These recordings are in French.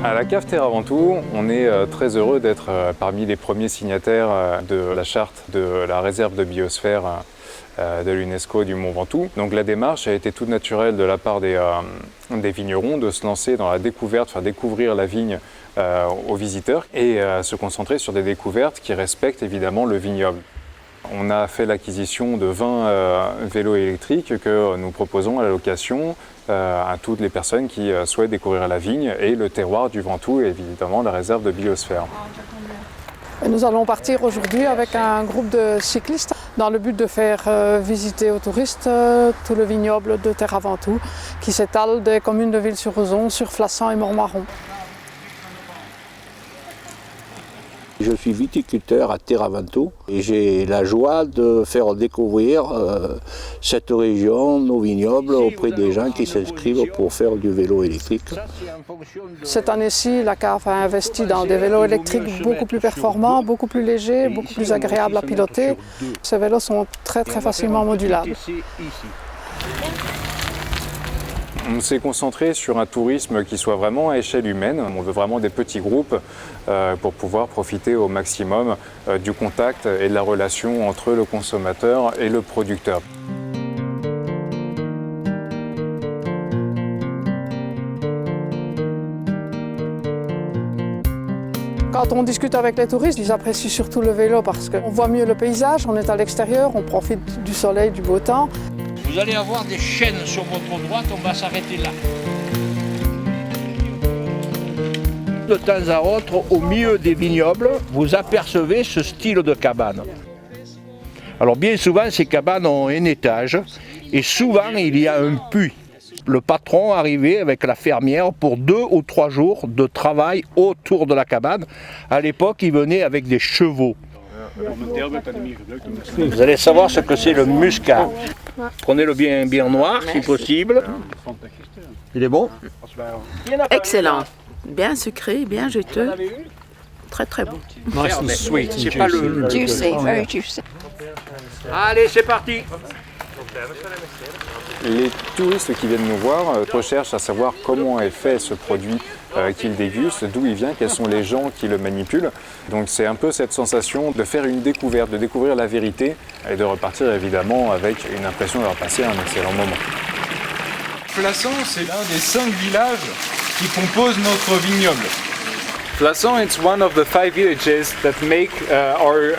À la cave Terra Ventoux, on est très heureux d'être parmi les premiers signataires de la charte de la réserve de biosphère de l'UNESCO du Mont Ventoux. Donc la démarche a été toute naturelle de la part des vignerons de se lancer dans la découverte, faire découvrir la vigne aux visiteurs et se concentrer sur des découvertes qui respectent évidemment le vignoble. On a fait l'acquisition de 20 vélos électriques que nous proposons à la location à toutes les personnes qui souhaitent découvrir la vigne et le terroir du Ventoux et évidemment la réserve de biosphère. Nous allons partir aujourd'hui avec un groupe de cyclistes dans le but de faire visiter aux touristes tout le vignoble de Terra Ventoux qui s'étale des communes de Ville-sur-Ozon, sur Flassan et Mormaron. Je suis viticulteur à Terra Ventoux et j'ai la joie de faire découvrir cette région, nos vignobles, auprès des gens qui s'inscrivent pour faire du vélo électrique. Cette année-ci, la cave a investi dans des vélos électriques beaucoup plus performants, beaucoup plus légers, beaucoup plus agréables à piloter. Ces vélos sont très facilement modulables. On s'est concentré sur un tourisme qui soit vraiment à échelle humaine. On veut vraiment des petits groupes pour pouvoir profiter au maximum du contact et de la relation entre le consommateur et le producteur. Quand on discute avec les touristes, ils apprécient surtout le vélo parce qu'on voit mieux le paysage, on est à l'extérieur, on profite du soleil, du beau temps. Vous allez avoir des chaînes sur votre droite, on va s'arrêter là. De temps à autre, au milieu des vignobles, vous apercevez ce style de cabane. Alors bien souvent, ces cabanes ont un étage et souvent il y a un puits. Le patron arrivait avec la fermière pour 2 ou 3 jours de travail autour de la cabane. À l'époque, il venait avec des chevaux. Vous allez savoir ce que c'est le muscat. Prenez-le bien noir, si possible. Il est bon? Excellent. Bien sucré, bien juteux. Très bon. Nice and sweet and juicy. Pas le... Juicy, very juicy. Allez, c'est parti. Les touristes qui viennent nous voir recherchent à savoir comment est fait ce produit qu'ils dégustent, d'où il vient, quels sont les gens qui le manipulent. Donc c'est un peu cette sensation de faire une découverte, de découvrir la vérité et de repartir évidemment avec une impression d'avoir passé un excellent moment. Flassan, c'est l'un des 5 villages qui composent notre vignoble. Flassan is one of the 5 villages that make our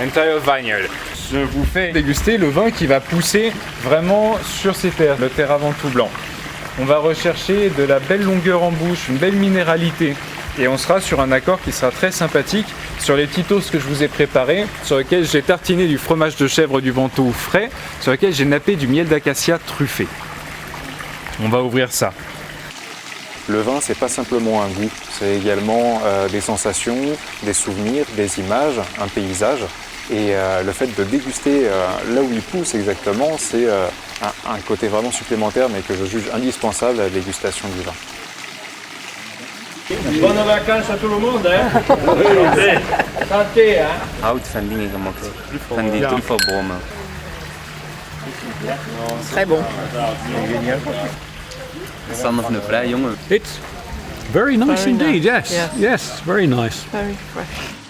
entire vineyard. Je vous fais déguster le vin qui va pousser vraiment sur ces terres, le Terra Ventoux blanc. On va rechercher de la belle longueur en bouche, une belle minéralité et on sera sur un accord qui sera très sympathique sur les petits toasts que je vous ai préparés, sur lesquels j'ai tartiné du fromage de chèvre du Ventoux frais, sur lesquels j'ai nappé du miel d'acacia truffé. On va ouvrir ça. Le vin, c'est pas simplement un goût, c'est également des sensations, des souvenirs, des images, un paysage. Et le fait de déguster là où il pousse exactement, c'est un côté vraiment supplémentaire, mais que je juge indispensable à la dégustation du vin. Bonnes vacances à tout le monde, hein? Santé, hein? Houtverdieningen gemaakt van die truffelbomen. Très bon. Sander van der Vrij, jongen. It's very nice indeed, yes. Yeah. Yes, very nice. Very fresh.